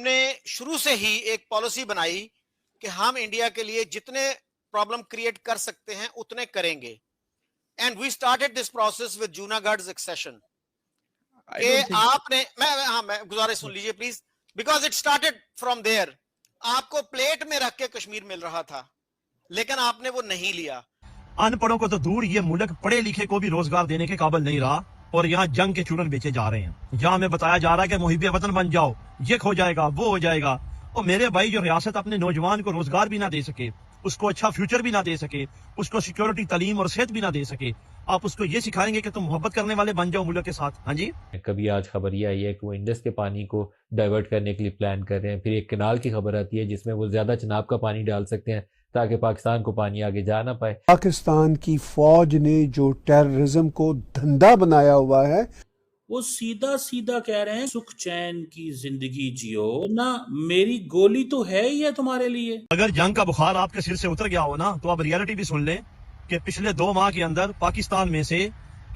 ने शुरू से ही एक पॉलिसी बनाई कि हम इंडिया के लिए जितने प्रॉब्लम क्रिएट कर सकते हैं उतने करेंगे। And we started this process with Junagadh accession I कि don't think आपने मैं गुजारिश सुन लीजिए please, because it started from there. आपको प्लेट में रख के कश्मीर मिल रहा था, लेकिन आपने वो नहीं लिया। अनपढ़ों को तो दूर, ये मुल्क पढ़े लिखे को भी रोजगार देने के काबिल नहीं रहा और यहाँ जंग के चूरन बेचे जा रहे हैं। जहाँ हमें बताया जा रहा है कि मुहिब वतन बन जाओ, ये हो जाएगा वो हो जाएगा। और मेरे भाई, जो रियासत अपने नौजवान को रोजगार भी ना दे सके, उसको अच्छा फ्यूचर भी ना दे सके, उसको सिक्योरिटी, तालीम और सेहत भी ना दे सके, आप उसको ये सिखाएंगे कि तुम मोहब्बत करने वाले बन जाओ मुल्क के साथ? हाँ जी। कभी आज खबर ये आई है कि वो इंडस के पानी को डाइवर्ट करने के लिए प्लान कर रहे हैं, फिर एक कैनाल की खबर आती है जिसमें वो ज्यादा चिनाब का पानी डाल सकते हैं ताकि पाकिस्तान को पानी आगे जा ना पाए। पाकिस्तान की फौज ने जो टेररिज्म को धंधा बनाया हुआ है, वो सीधा सीधा कह रहे हैं सुख चैन की जिंदगी जियो ना, मेरी गोली तो है ही है तुम्हारे लिए। अगर जंग का बुखार आपके सिर से उतर गया हो ना, तो आप रियलिटी भी सुन लें कि पिछले 2 माह के अंदर पाकिस्तान में से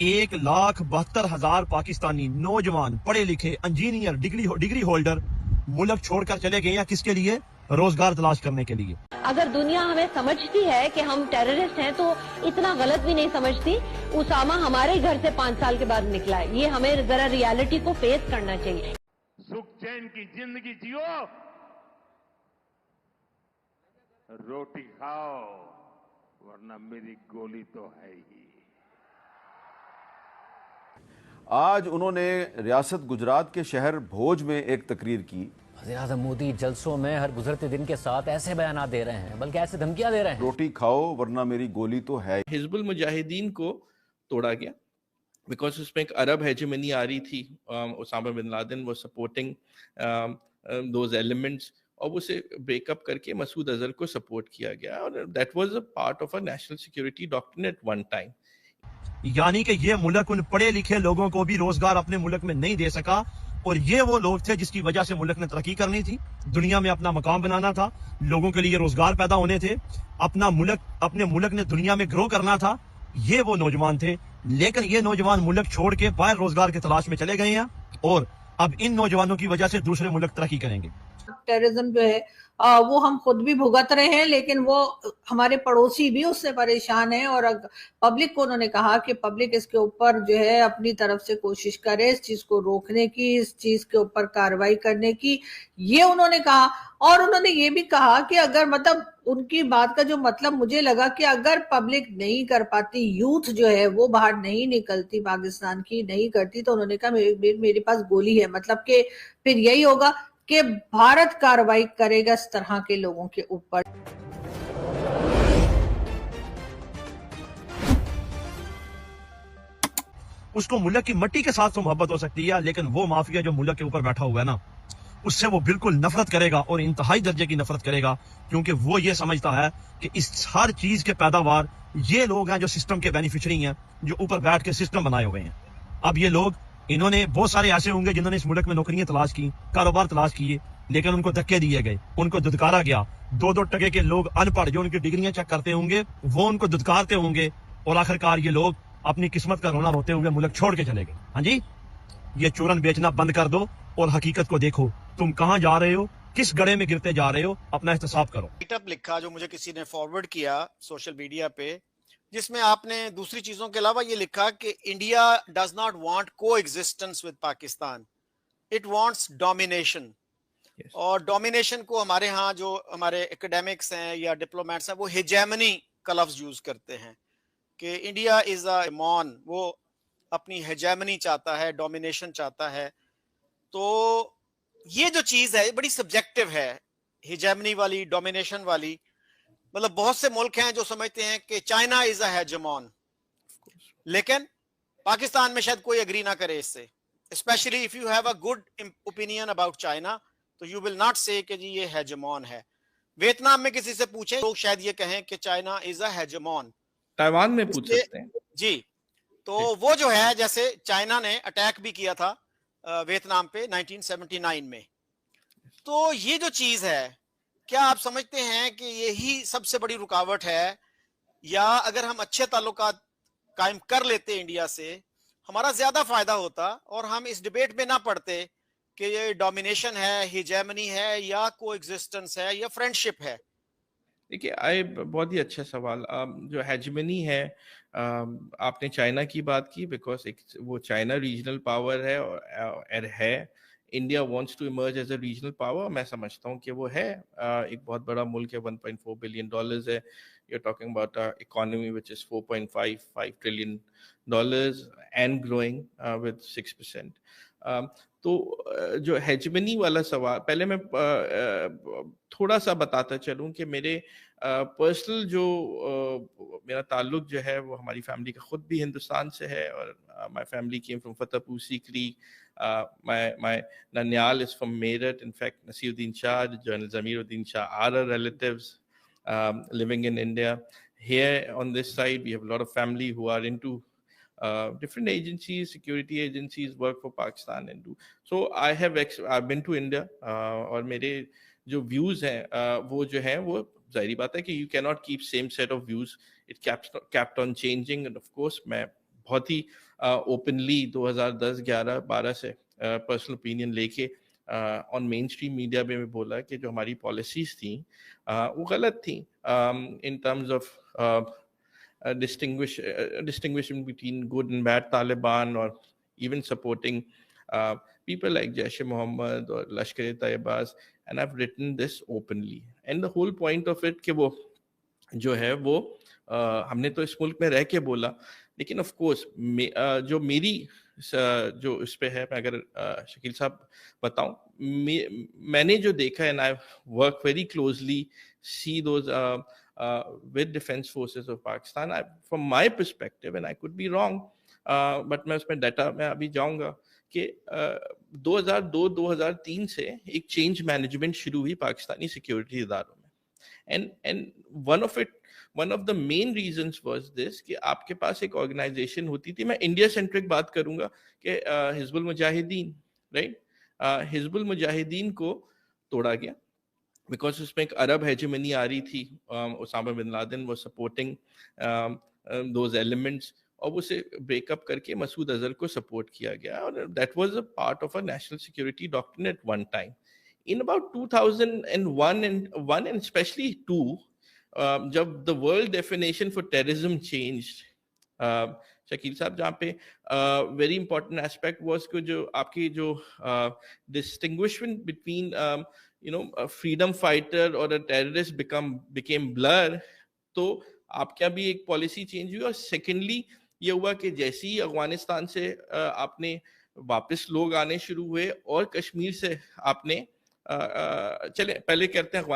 1,72,000 पाकिस्तानी नौजवान पढ़े लिखे इंजीनियर डिग्री होल्डर मुल्क छोड़कर चले गए हैं। किसके लिए? रोजगार तलाश करने के लिए। अगर दुनिया हमें समझती है कि हम टेररिस्ट हैं तो इतना गलत भी नहीं समझती। उसामा हमारे घर से 5 साल के बाद निकला है। ये हमें जरा रियलिटी को फेस करना चाहिए। सुख चैन की जिंदगी जियो, रोटी खाओ, वरना मेरी गोली तो है ही। आज उन्होंने रियासत गुजरात के शहर भोज में एक तकरीर की। वज़ीर-ए-आज़म मोदी जलसों में हर गुजरते दिन के साथ ऐसे बयान दे रहे हैं, बल्कि ऐसे धमकियां दे रहे हैं, रोटी खाओ वरना मेरी गोली तो है। हिजबुल मुजाहिदीन को तोड़ा गया बिकॉज उसमें एक अरब हेजेमनी आ रही थी। ओसामा बिन लादेन वो सपोर्टिंग दोज एलिमेंट्स, और उसे ब्रेकअप करके मसूद अजहर को सपोर्ट किया गया, और that was a part of a national security doctrine at one time. यानी कि ये मुल्क उन पढ़े लिखे लोगों को भी रोजगार अपने मुल्क में नहीं दे सका, और ये वो लोग थे जिसकी वजह से मुल्क ने तरक्की करनी थी, दुनिया में अपना मकाम बनाना था, लोगों के लिए रोजगार पैदा होने थे, अपने मुल्क ने दुनिया में ग्रो करना था। ये वो नौजवान थे, लेकिन ये नौजवान मुल्क छोड़ के बाहर रोजगार की तलाश में चले गए हैं, और अब इन नौजवानों की वजह से दूसरे मुल्क तरक्की करेंगे। टेररिज्म जो है वो हम खुद भी भुगत रहे हैं, लेकिन वो हमारे पड़ोसी भी उससे परेशान है। और पब्लिक को उन्होंने कहा कि पब्लिक इसके ऊपर जो है अपनी तरफ से कोशिश करे, इस चीज को रोकने की, इस चीज के ऊपर कार्रवाई करने की, ये उन्होंने कहा। और उन्होंने ये भी कहा कि अगर मतलब उनकी बात का जो मतलब मुझे लगा कि अगर पब्लिक नहीं कर पाती, यूथ जो है वो बाहर नहीं निकलती, पाकिस्तान की नहीं करती, तो उन्होंने कहा मेरे पास गोली है। मतलब कि फिर यही होगा कि भारत कार्रवाई करेगा इस तरह के लोगों के ऊपर। उसको मुल्क की मट्टी के साथ तो मोहब्बत हो सकती है, लेकिन वो माफिया जो मुल्क के ऊपर बैठा हुआ है ना, उससे वो बिल्कुल नफरत करेगा, और इंतहाई दर्जे की नफरत करेगा, क्योंकि वो ये समझता है कि इस हर चीज के पैदावार ये लोग हैं जो सिस्टम के बेनिफिशियरी हैं, जो ऊपर बैठ के सिस्टम बनाए हुए हैं। अब ये लोग, इन्होंने बहुत सारे ऐसे होंगे जिन्होंने इस मुल्क में नौकरियां तलाश की, कारोबार तलाश किए, लेकिन उनको धक्के दिए गए, उनको दुदकारा गया। 2-2 टके के लोग अनपढ़ जो उनकी डिग्रियां चेक करते होंगे, वो उनको दुदकारते होंगे, और आखिरकार ये लोग अपनी किस्मत का रोना रोते हुए मुल्क छोड़ के चले गए। हाँ जी, ये चूरन बेचना बंद कर दो और हकीकत को देखो, तुम कहां जा रहे हो, किस गड्ढे में गिरते जा रहे हो, अपना एहतसाब करो। राइटअप लिखा जो मुझे किसी ने फॉरवर्ड किया सोशल मीडिया पे, जिसमें आपने दूसरी चीजों के अलावा ये लिखा कि India does not want coexistence with Pakistan, it wants domination. और डोमिनेशन को हमारे यहाँ जो हमारे एकेडमिक्स हैं या डिप्लोमेट्स हैं, वो हेजेमनी का लफ्ज यूज करते हैं कि इंडिया इज अ हेमॉन, वो अपनी हेजेमनी चाहता है, डोमिनेशन चाहता है। तो ये जो चीज है बड़ी सब्जेक्टिव है, हेजेमनी वाली, डोमिनेशन वाली। मतलब बहुत से मुल्क हैं जो समझते हैं कि चाइना इज अ हेजेमॉन, लेकिन पाकिस्तान में शायद कोई एग्री ना करे इससे। Specially if you have a good opinion about China, तो यू विल नॉट से कि जी ये हेजेमॉन है। वियतनाम में किसी से पूछे, लोग शायद ये कहें कि चाइना इज अ हेजेमॉन। ताइवान में पूछ सकते हैं जी। तो वो जो है, जैसे चाइना ने अटैक भी किया था वियतनाम पे 1979 में। तो ये जो चीज है, क्या आप समझते हैं कि यही सबसे बड़ी रुकावट है, या अगर हम अच्छे ताल्लुकात कायम कर लेते इंडिया से, हमारा ज्यादा फायदा होता और हम इस डिबेट में ना पड़ते कि ये डोमिनेशन है, हिजेमनी है, या कोएग्जिस्टेंस है, या फ्रेंडशिप है? देखिए बहुत ही अच्छा सवाल। जो हेजमनी है, आपने चाइना की बात की, बिकॉज एक वो चाइना रीजनल पावर है और है। India wants to emerge as a regional power. मैं समझता हूँ कि वो है, एक बहुत बड़ा मुल्क है, $1.4 बिलियन है। You are talking about economy which is $4.55 trillion and growing with 6%। तो जो हेजमनी वाला सवाल, पहले मैं थोड़ा सा बताता चलूं कि मेरे पर्सनल जो मेरा ताल्लुक जो है वो हमारी फैमिली का खुद भी हिंदुस्तान से है, और my family came from Fatehpur Sikri. my Nanyal is from Meerut. In fact, Nasiruddin Shah, General Zamiruddin Shah are our relatives living in India. Here on this side, we have a lot of family who are into different agencies, security agencies, work for Pakistan and do. So I've been to India, और मेरे जो views हैं वो जो हैं वो जाहिर बात है कि you cannot keep same set of views. It kept on changing, and of course मैं बहुत ही ओपनली 2010, 11, 12 से पर्सनल ओपिनियन लेके ऑन मेन स्ट्रीम मीडिया में बोला कि जो हमारी पॉलिसीज थी वो गलत थी in terms of distinguishing between good and bad Taliban, or even supporting people like Jaish-e-Mohammed or Lashkar-e-Taiba, and I've written this openly. And the whole point of it कि वो जो है वो हमने तो इस मुल्क में रह के बोला, लेकिन ऑफ कोर्स जो मेरी जो इस पे है, मैं अगर शकील साहब बताऊं, मैंने जो देखा है, I work very closely C those with defense forces of Pakistan. From my perspective, and I could be wrong, but मैं उसमें डाटा में अभी जाऊंगा कि 2002-2003 से एक चेंज मैनेजमेंट शुरू हुई पाकिस्तानी सिक्योरिटी इदारों में, and one of the main reasons was this कि आपके पास एक ऑर्गेनाइजेशन होती थी, मैं इंडिया सेंट्रिक बात करूंगा, कि हिजबुल मुजाहिदीन, राइट? हिजबुल मुजाहिदीन को तोड़ा गया बिकॉज उसमें एक अरब हेजेमनी आ रही थी, Osama bin Laden was supporting those elements, और उसे ब्रेकअप करके मसूद अजहर को सपोर्ट किया गया, और that was a part of a national security doctrine at one time. In about 2001 and especially 2, जब the world definition for terrorism changed, Shakeel sahab, जहाँ पे वेरी इंपॉर्टेंट एस्पेक्ट वाज कि जो आपकी जो डिस्टिंग्विशमेंट between freedom fighter or a terrorist became blur, तो आपके यहाँ भी एक पॉलिसी चेंज हुई। और सेकेंडली ये हुआ कि जैसे ही अफगानिस्तान से आपने वापस लोग आने शुरू हुए और कश्मीर से आपने चले पहले करते हैं